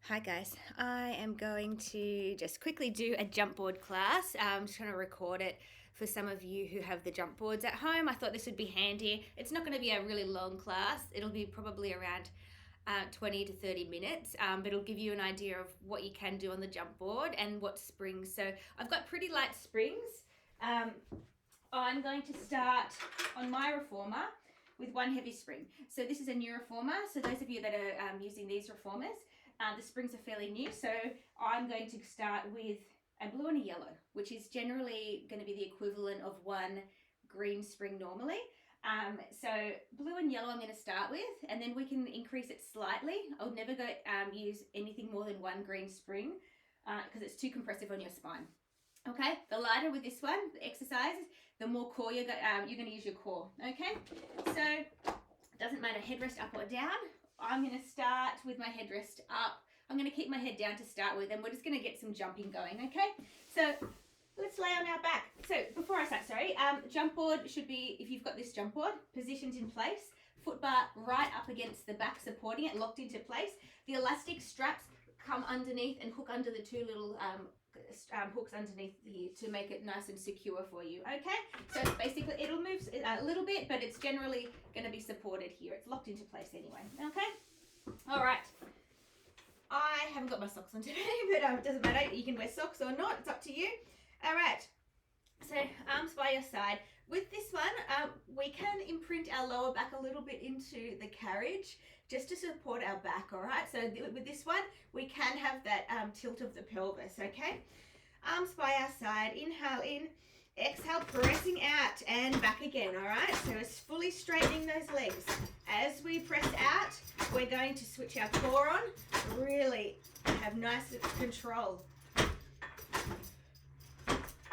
Hi guys, I am going to just quickly do a jump board class. I'm just going to record it for some of you who have the jump boards at home. I thought this would be handy. It's not going to be a really long class. It'll be probably around 20 to 30 minutes, but it'll give you an idea of what you can do on the jump board and what springs. So I've got pretty light springs. I'm going to start on my reformer with one heavy spring. So this is a new reformer. So those of you that are using these reformers, the springs are fairly new. So I'm going to start with a blue and a yellow, which is generally going to be the equivalent of one green spring normally. So blue and yellow I'm going to start with, and then we can increase it slightly. I'll never go use anything more than one green spring because it's too compressive on your spine. Okay, the lighter with this one, the exercises, the more core you're going to use your core. Okay, so it doesn't matter headrest up or down. I'm going to start with my headrest up. I'm going to keep my head down to start with, and we're just going to get some jumping going. Okay, so let's lay on our back. So before I start, jump board should be, if you've got this jump board, positioned in place, foot bar right up against the back, supporting it, locked into place. The elastic straps come underneath and hook under the two little hooks underneath here to make it nice and secure for you. Okay, so basically it'll move a little bit, but it's generally going to be supported here. It's locked into place anyway. Okay, all right. I haven't got my socks on today, but it doesn't matter. You can wear socks or not. It's up to you. All right. So arms by your side. With this one, we can imprint our lower back a little bit into the carriage just to support our back, all right? So with this one, we can have that tilt of the pelvis, okay? Arms by our side. Inhale in, exhale, pressing out and back again, all right? So it's fully straightening those legs. As we press out, we're going to switch our core on, really have nice control.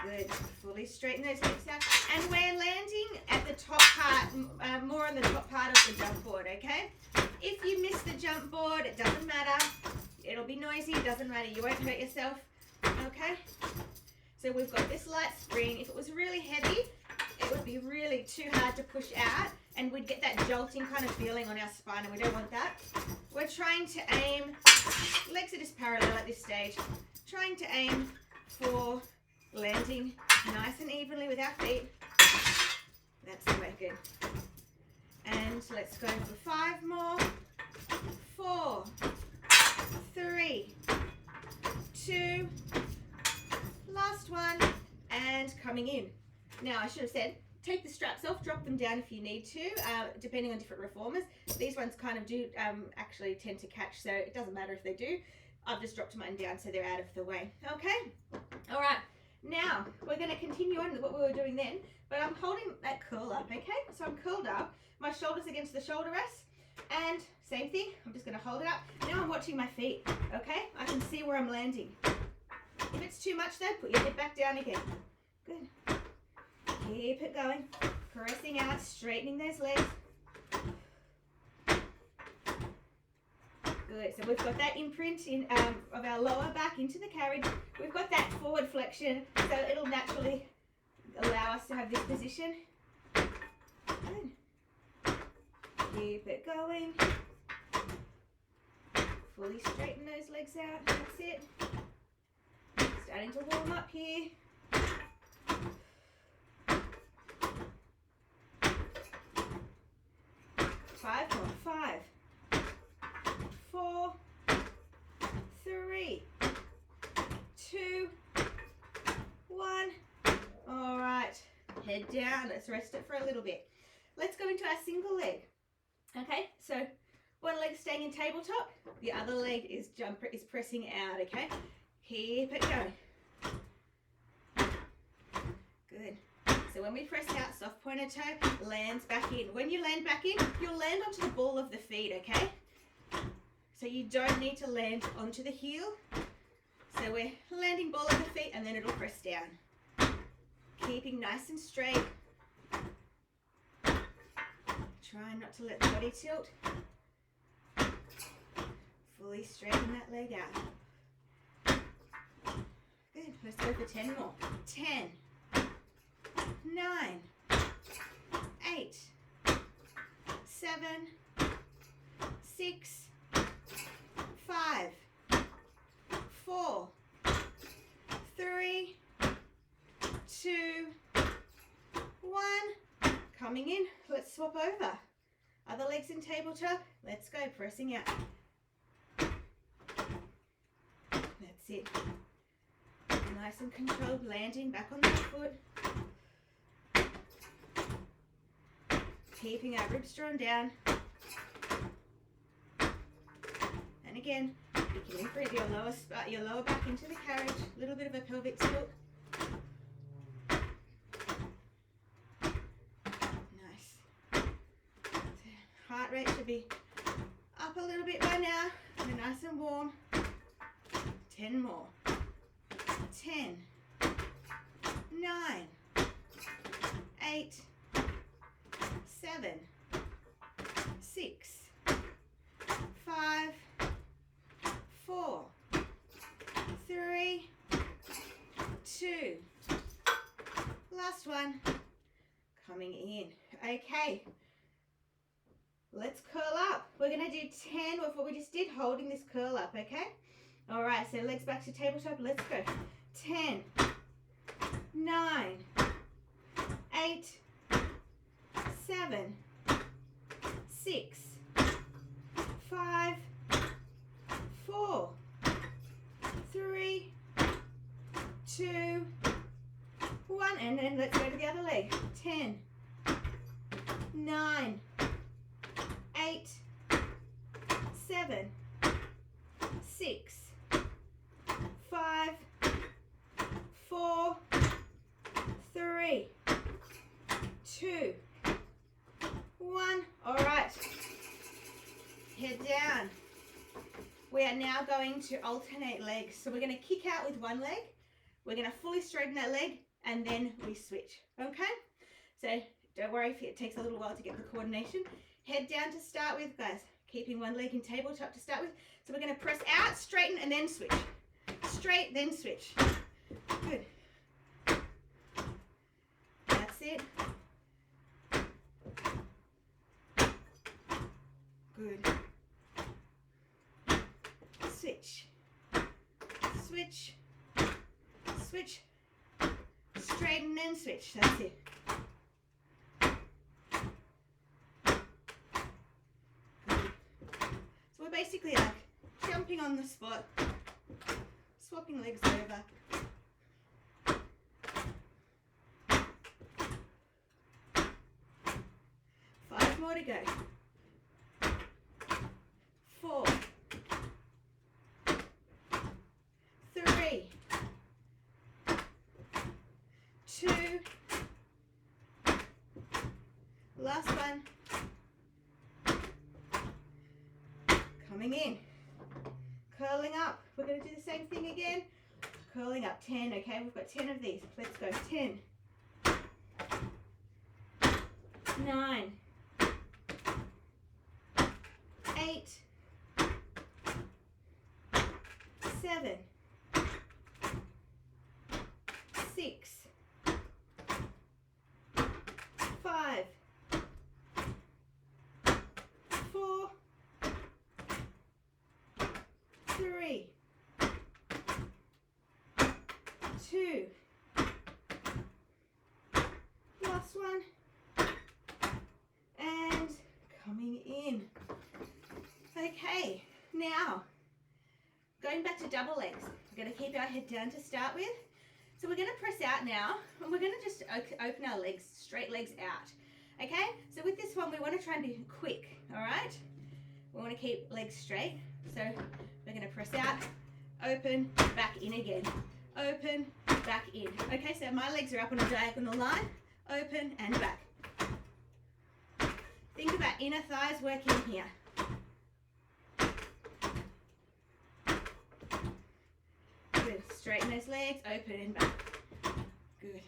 Good. Fully straighten those legs out. And we're landing at the top part, more on the top part of the jump board, okay? If you miss the jump board, it doesn't matter. It'll be noisy, it doesn't matter. You won't hurt yourself, okay? So we've got this light spring. If it was really heavy, it would be really too hard to push out, and we'd get that jolting kind of feeling on our spine, and we don't want that. We're trying to aim, legs are just parallel at this stage, trying to aim for landing nice and evenly with our feet. That's the way. Good. And let's go for 5 more. 4, 3, 2, last one, and coming in. Now I should have said, take the straps off, drop them down if you need to, depending on different reformers. These ones kind of do actually tend to catch, so it doesn't matter if they do. I've just dropped mine down so they're out of the way. Okay? All right. Now, we're going to continue on with what we were doing then, but I'm holding that curl up, okay? So I'm curled up, my shoulders against the shoulder rests, and same thing, I'm just going to hold it up. Now I'm watching my feet, okay? I can see where I'm landing. If it's too much though, put your head back down again. Good. Keep it going, pressing out, straightening those legs. Good, so we've got that imprint of our lower back into the carriage. We've got that forward flexion, so it'll naturally allow us to have this position. Good. Keep it going. Fully straighten those legs out. That's it. Starting to warm up here. 5 more. 5, 4, 3, 2, 1. All right, head down. Let's rest it for a little bit. Let's go into our single leg. Okay, so one leg staying in tabletop, the other leg is pressing out. Okay, keep it going. Good. So when we press out, soft pointed toe lands back in. When you land back in, you'll land onto the ball of the feet, okay? So you don't need to land onto the heel. So we're landing ball of the feet and then it'll press down. Keeping nice and straight. Try not to let the body tilt. Fully straighten that leg out. Good. Let's go for 10 more. 10. 9, 8, 7, 6, 5, Coming in, let's swap over. Other legs in tabletop. Let's go, pressing out. That's it. Nice and controlled, landing back on the foot. Keeping our ribs drawn down. And again, you can improve your lower back into the carriage. A little bit of a pelvic tilt. Nice. Heart rate should be up a little bit by now. We're nice and warm. 10 more. 10, 9, 8, 7, 6, 5, 4, 3, 2. Last one. Coming in. Okay. Let's curl up. We're going to do 10 of what we just did, holding this curl up, okay? All right, so legs back to tabletop. Let's go. 10, 9, 8, 7, 6, 5, 4, 3, 2, 1. And then let's go to the other leg. 10, 9, 8, 7, 6, 5, 4, 3, 2, 1. All right. Head down. We are now going to alternate legs. So we're going to kick out with one leg. We're going to fully straighten that leg and then we switch. Okay? So don't worry if it takes a little while to get the coordination. Head down to start with, guys. Keeping one leg in tabletop to start with. So we're going to press out, straighten, and then switch. Straight, then switch. Good. That's it. Good. Switch. Switch. Switch. Straighten, then switch. That's it. So we're basically like jumping on the spot, swapping legs over. 5 more to go. 4, 3, 2. Last one. Coming in. Curling up. We're going to do the same thing again. Curling up. 10. Okay, we've got 10 of these. Let's go. 10, 9, 8, 7, 6, 5, 4, 3, 2. Last one. And coming in. Okay, now going back to double legs. We're going to keep our head down to start with. So we're going to press out now, and we're going to just open our legs, straight legs out. Okay, so with this one, we want to try and be quick, all right? We want to keep legs straight. So we're going to press out, open, back in again. Open, back in. Okay, so my legs are up on a diagonal line. Open and back. Think about inner thighs working here. Good. Straighten those legs, open and back. Good.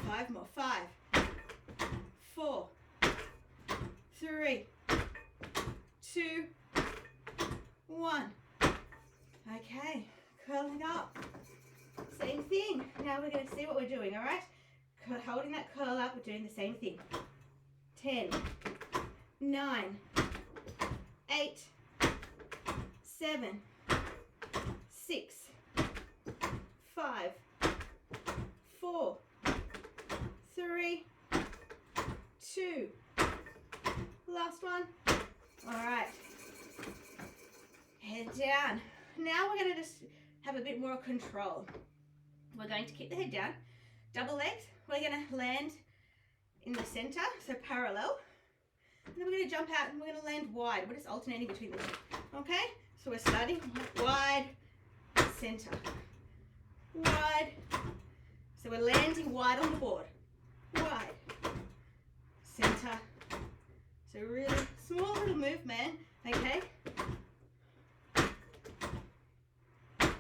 Five more. 5, 4, 3, 2, 1. Okay, curling up. Same thing. Now we're going to see what we're doing, all right? Holding that curl up, we're doing the same thing. 10, 9, 8, 7, 6, 5, 4, 3, 2. Last one. All right. Head down. Now we're going to just have a bit more control. We're going to keep the head down. Double legs. We're going to land in the center, so parallel. And then we're going to jump out and we're going to land wide. We're just alternating between the two. Okay? So we're starting wide, center. Wide. So we're landing wide on the board. Wide. Center. So really small little movement, okay?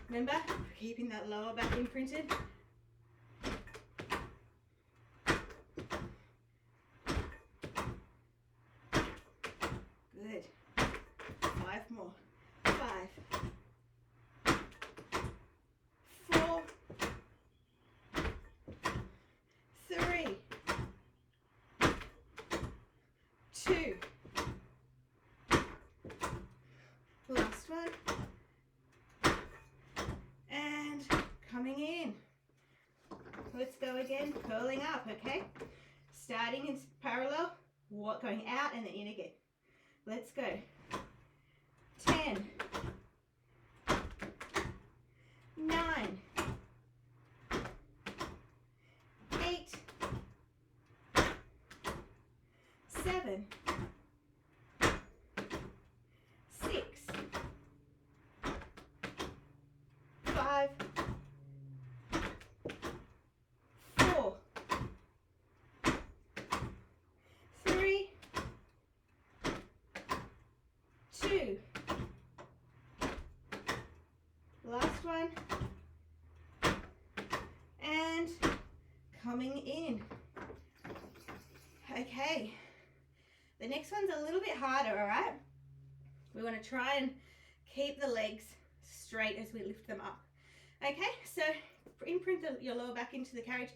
Remember, keeping that lower back imprinted. Good. 5 more. 5, 4, 3, 2. Last one. And coming in. Let's go again, curling up, okay? Starting in parallel, going out and then in again. Let's go. 10, 9, 8, 7, 6, 5, 4, 3, 2. Last one. And coming in. Okay. The next one's a little bit harder, all right? We want to try and keep the legs straight as we lift them up. Okay, so imprint your lower back into the carriage.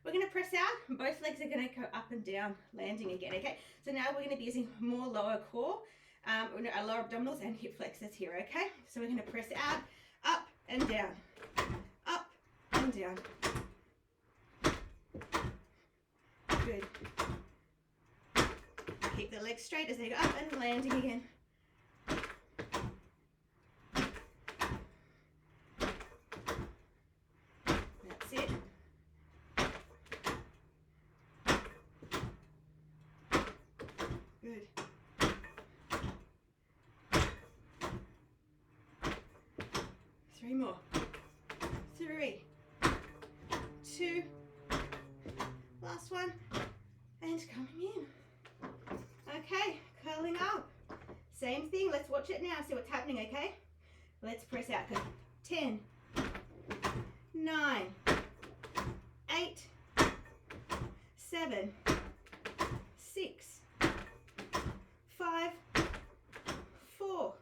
We're going to press out, and both legs are going to go up and down, landing again, okay? So now we're going to be using more lower core, our lower abdominals and hip flexors here, okay? So we're going to press out, up and down, up and down. Good. Keep the legs straight as they go up and landing again. That's it. Good. Three more. 3, 2. Last one. And coming in. Okay, curling up. Same thing. Let's watch it now. See what's happening, okay? Let's press out. Go. 10, 9, 8, 7, 6, 5, 4,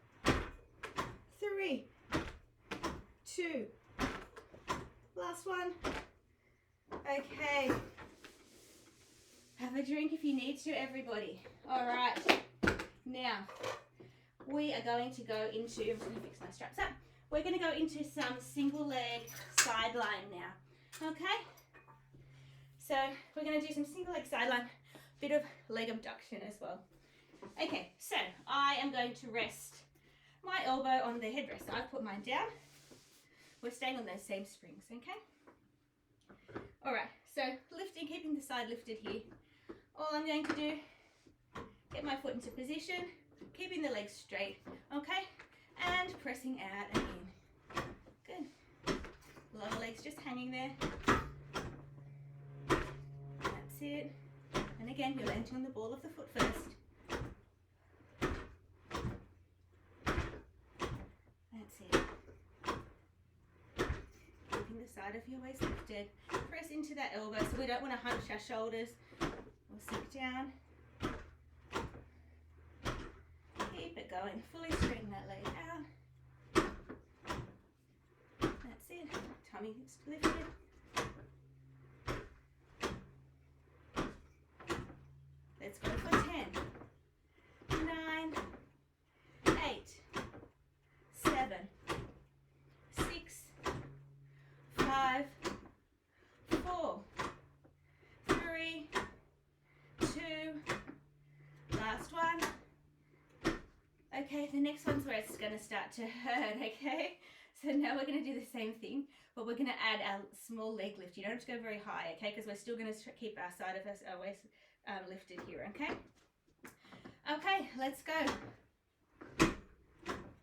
3, 2. Last one. Okay. Have a drink if you need to, everybody. All right. Now, we are going to go into, I'm just going to fix my straps up. We're going to go into some single leg sideline now. Okay? So, we're going to do some single leg sideline, bit of leg abduction as well. Okay, so I am going to rest my elbow on the headrest. I've put mine down. We're staying on those same springs, okay? All right, so lifting, keeping the side lifted here. All I'm going to do, get my foot into position, keeping the legs straight, okay? And pressing out and in. Good. Lower legs just hanging there. That's it. And again, you're landing on the ball of the foot first. That's it. Keeping the side of your waist lifted. Press into that elbow, so we don't want to hunch our shoulders. We'll sink down. Keep it going. Fully straighten that leg out. That's it. Tummy is lifted. Let's go for 10, 9, 8, 7, 6, 5, the next one's where it's going to start to hurt, okay? So now we're going to do the same thing, but we're going to add a small leg lift. You don't have to go very high, okay? Because we're still going to keep our side of our waist lifted here, okay? Okay, let's go.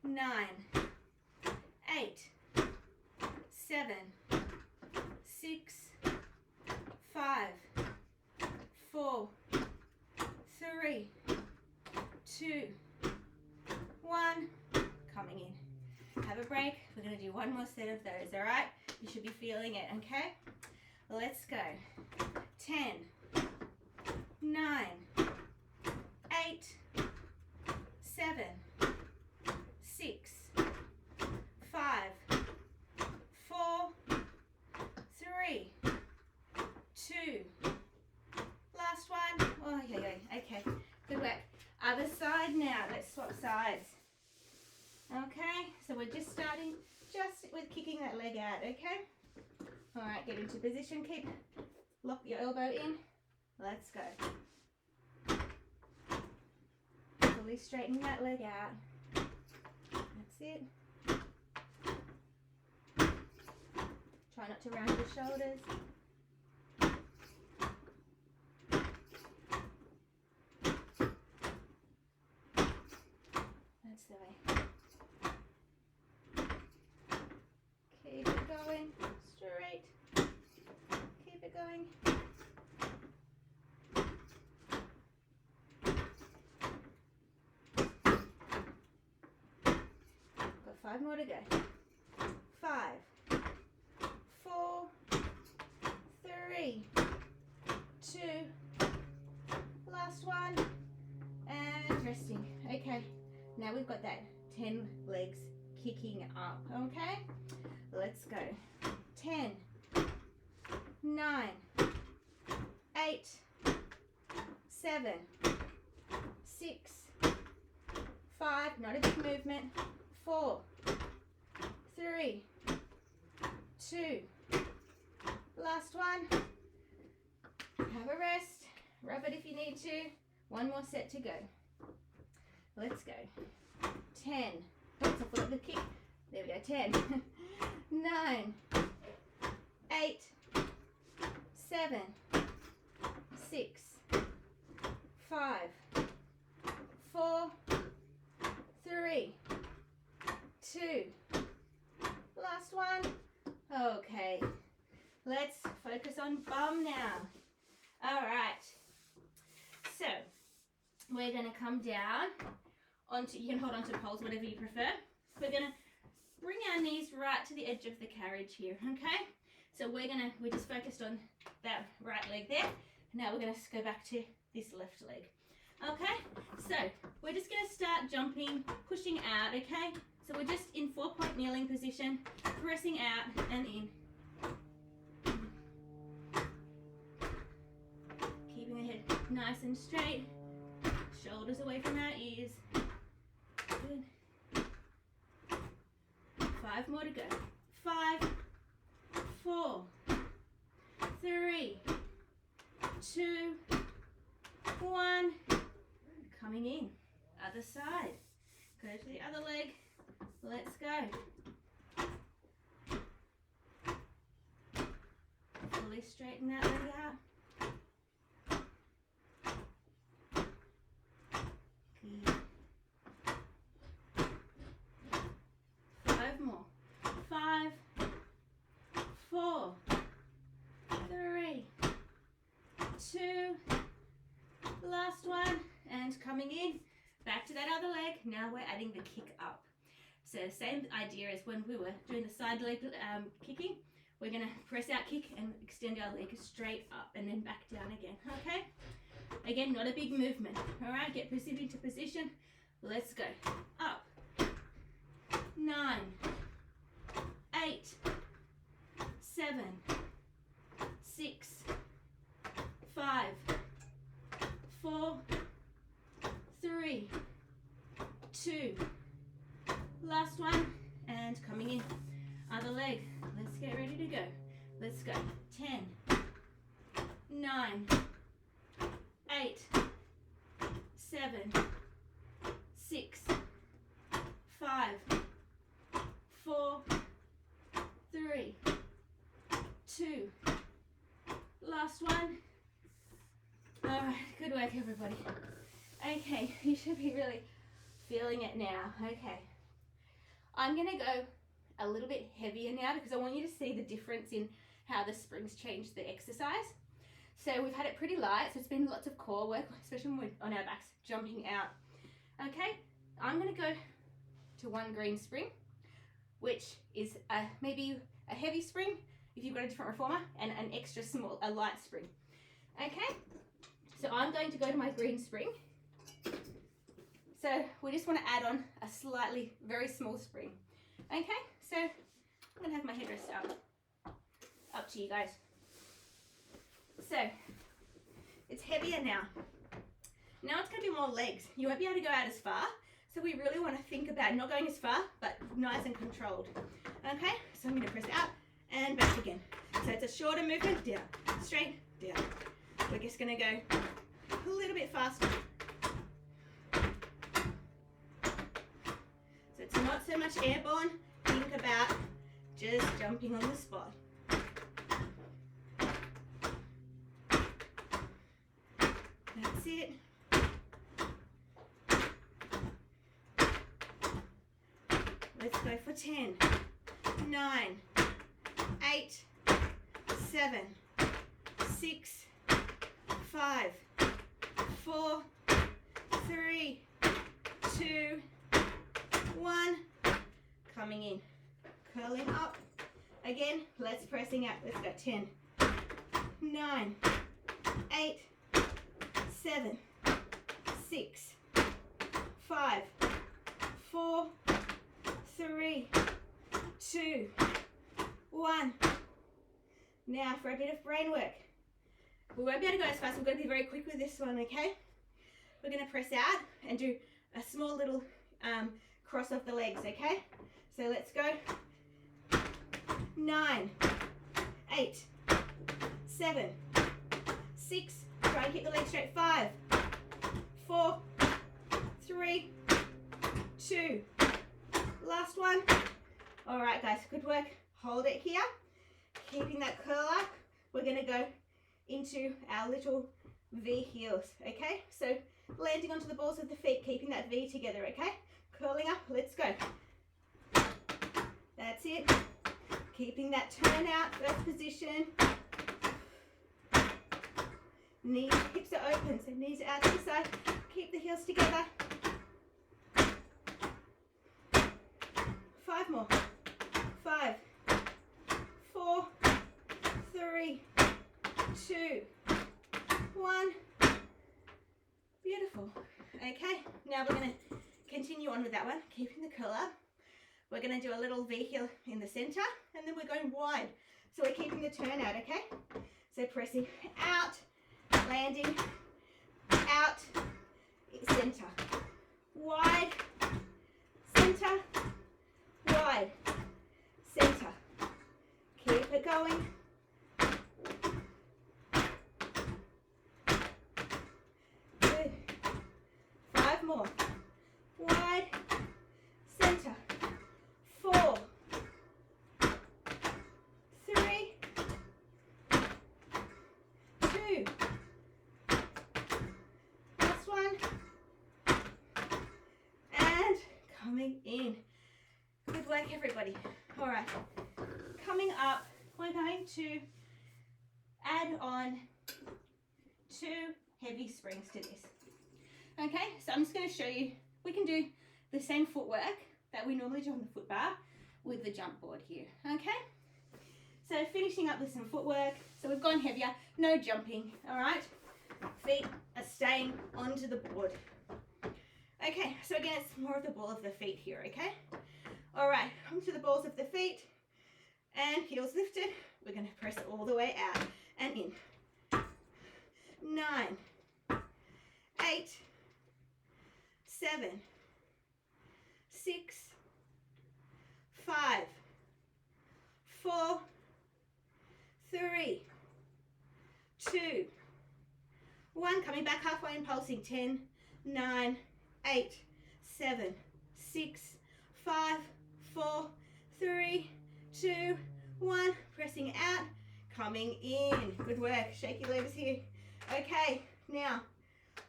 9, 8, 7, 6, 5, 4, 3, 2, 1. Coming in. Have a break. We're going to do one more set of those, all right? You should be feeling it, okay? Let's go. 10, 9, 8, 7, 6, 5, 4, 3, 2. Last one. Oh, yeah. Okay. Good work. Other side now. Let's swap sides. Okay, so we're just starting with kicking that leg out, okay? All right, get into position. Lock your elbow in. Let's go. Fully straighten that leg out. That's it. Try not to round your shoulders. That's the way. Keep it going. Straight. Keep it going. Got 5 more to go. 5, 4, 3, 2. Last one. And resting. Okay. Now we've got that 10 legs kicking up, okay? Let's go. 10, 9, 8, 7, 6, 5, not a big movement, 4, 3, 2, last one. Have a rest, rub it if you need to. One more set to go. Let's go. 10. Oops, I forgot the kick. There we go. 10, 9, 8, 7, 6, 5, 4, 3, 2. Last one. Okay. Let's focus on bum now. All right. So we're going to come down onto, you can hold onto poles, whatever you prefer. We're going to bring our knees right to the edge of the carriage here, okay? So we're just focused on that right leg there. Now we're going to go back to this left leg, okay? So we're just going to start jumping, pushing out, okay? So we're just in 4-point kneeling position, pressing out and in. Keeping the head nice and straight. Shoulders away from our ears. Good. 5 more to go. 5, 4, 3, 2, 1. Coming in. Other side. Go to the other leg. Let's go. Fully straighten that leg out. Good. 5 more. 5, 4, 3, 2. Last one. And coming in. Back to that other leg. Now we're adding the kick up. So same idea as when we were doing the side leg kicking. We're going to press out, kick, and extend our leg straight up and then back down again, okay? Again, not a big movement, all right? Get into position. Let's go. Up. 9, 8, 7, 6, 5, 4, 3, 2. Last one. And coming in. Other leg. Let's get ready to go. Let's go. 10, 9, 8, 7, 6, Alright, good work everybody. Okay, you should be really feeling it now. Okay. I'm gonna go a little bit heavier now because I want you to see the difference in how the springs change the exercise. So we've had it pretty light, so it's been lots of core work, especially when we're on our backs jumping out. Okay, I'm gonna go to one green spring, which is maybe a heavy spring if you've got a different reformer, and an extra small, a light spring. Okay, so I'm going to go to my green spring. So we just want to add on a slightly, very small spring. Okay, so I'm going to have my headrest up to you guys. So it's heavier now. Now it's going to be more legs. You won't be able to go out as far. So we really want to think about not going as far, but nice and controlled. Okay, so I'm going to press out and back again. So it's a shorter movement, down, straight, down. We're just going to go a little bit faster. So it's not so much airborne. Think about just jumping on the spot. That's it. Let's go for 10, 9, 8, 7, 6, 5, 4, 3, 2, 1. Coming in, curling up. Again, let's pressing out. Let's go 10, 9, 8, 7, 6, 5, 4, 3, 2, 1. Now for a bit of brain work. We won't be able to go as fast. We're going to be very quick with this one, okay? We're going to press out and do a small little cross off the legs, okay? So let's go. 9, 8, 7, 6. Try and keep the legs straight. 5, 4, 3, 2. Last one. All right, guys, good work. Hold it here. Keeping that curl up. We're going to go into our little V heels, okay? So landing onto the balls of the feet, keeping that V together, okay? Curling up, let's go. That's it. Keeping that turn out, first position. Knees, hips are open, so knees are out to the side. Keep the heels together. 5 more. 5, 4, 3, 2, 1. Beautiful. Okay, now we're going to continue on with that one, keeping the curl up. We're going to do a little V heel in the center, and then we're going wide. So we're keeping the turn out, okay? So pressing out, landing, out, center, wide, center, wide, center. Keep it going. Good. 5 more. Wide, center. 4, 3, 2. Last one. And coming in. Good work, everybody. All right. Coming up, we're going to add on 2 heavy springs to this. Okay, so I'm just going to show you, we can do the same footwork that we normally do on the foot bar with the jump board here, okay? So finishing up with some footwork. So we've gone heavier, no jumping, all right? Feet are staying onto the board. Okay, so again, it's more of the ball of the feet here, okay? All right, onto the balls of the feet and heels lifted. We're gonna press all the way out and in. 9, 8, 7, 6, 5, 4, 3, 2, 1. Coming back halfway and pulsing. 10, 9, 8, 7, 6, 5, 4, 3, 2, 1. Pressing out, coming in. Good work. Shake your legs here. Okay, Now,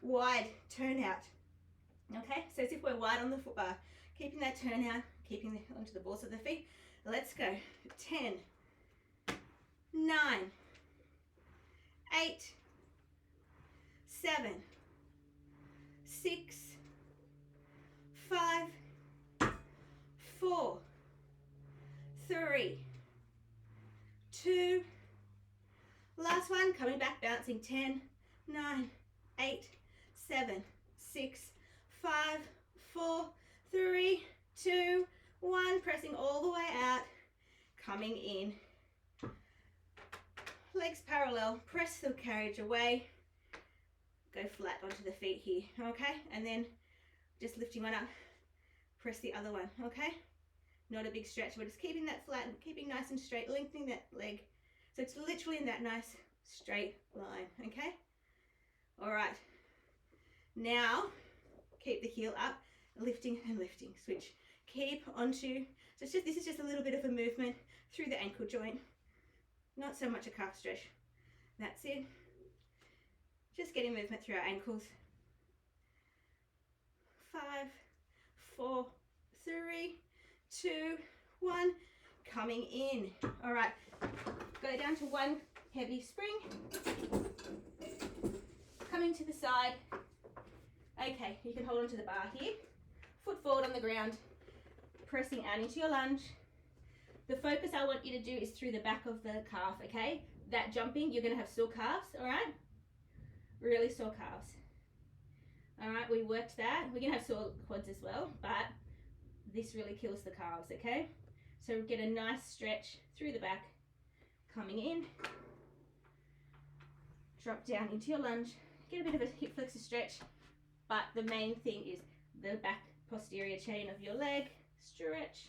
wide turnout. Okay, so as if we're wide on the foot bar, keeping that turnout, keeping onto the balls of the feet. Let's go. 10, 9, 8, 7, 6, 5, 4, 3, 2, last one, coming back, bouncing. 10, 9, 8, 7, 6, 5, 4, 3, 2, 1, pressing all the way out, coming in. Legs parallel, press the carriage away, go flat onto the feet here, okay? And then just lifting one up, press the other one, okay? Not a big stretch, we're just keeping that flat and keeping nice and straight, lengthening that leg. So it's literally in that nice straight line, okay? All right, now keep the heel up, lifting and lifting, switch. Keep onto, so it's just, this is just a little bit of a movement through the ankle joint, not so much a calf stretch. That's it. Just getting movement through our ankles. 5, 4, 3, 2, 1, coming in. All right, go down to one heavy spring, coming to the side. Okay, you can hold onto the bar here, foot forward on the ground, pressing out into your lunge. The focus I want you to do is through the back of the calf, okay? That jumping, you're gonna have sore calves, all right? Really sore calves. All right, we worked that. We're gonna have sore quads as well, but this really kills the calves, okay? So get a nice stretch through the back, coming in, drop down into your lunge, get a bit of a hip flexor stretch, but the main thing is the back posterior chain of your leg, stretch.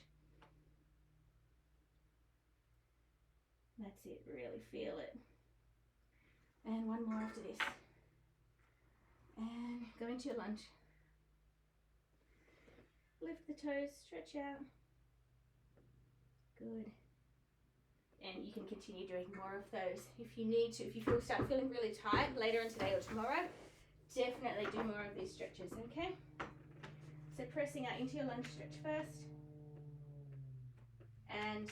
That's it, really feel it. And one more after this. And go into your lunge. Lift the toes, stretch out. Good. And you can continue doing more of those if you need to. If you start feeling really tight later on today or tomorrow, definitely do more of these stretches, okay? So pressing out into your lunge stretch first. And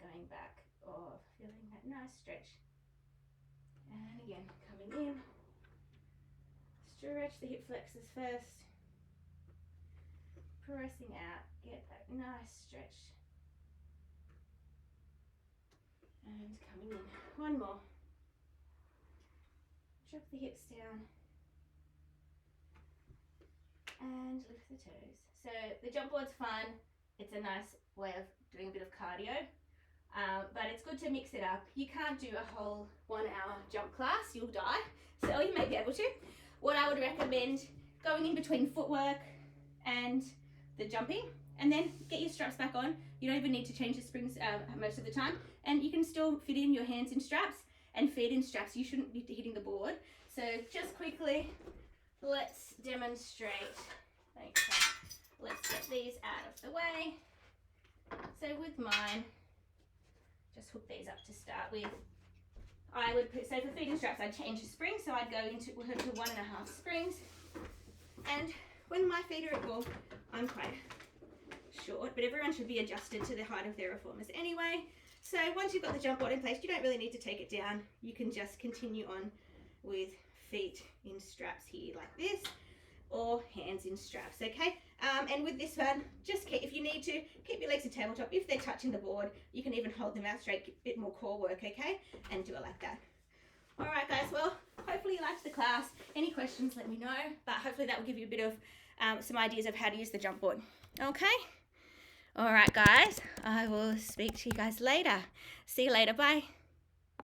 going back. Oh, feeling that nice stretch. And again, coming in. Stretch the hip flexors first. Pressing out, get that nice stretch. And coming in. One more. Drop the hips down. And lift the toes. So the jump board's fun. It's a nice way of doing a bit of cardio. But it's good to mix it up. You can't do a whole 1 hour jump class, you'll die. So you may be able to. What I would recommend, going in between footwork and the jumping, and then get your straps back on. You don't even need to change the springs most of the time, and you can still fit in your hands in straps and feet in straps. You shouldn't be hitting the board. So just quickly, let's demonstrate. Okay, let's get these out of the way. So with mine, just hook these up to start with. I would put, so for feet and straps, I'd change the spring, so I'd go into 1.5 springs. And when my feet are at ball, I'm quite short, but everyone should be adjusted to the height of their reformers anyway. So once you've got the jump board in place, you don't really need to take it down. You can just continue on with feet in straps here like this, or hands in straps, okay? And with this one, just keep, if you need to, keep your legs in tabletop. If they're touching the board, you can even hold them out straight, a bit more core work, okay? And do it like that. All right, guys, well, hopefully you liked the class. Any questions, let me know, but hopefully that will give you a bit of some ideas of how to use the jump board, okay? All right, guys, I will speak to you guys later. See you later, bye.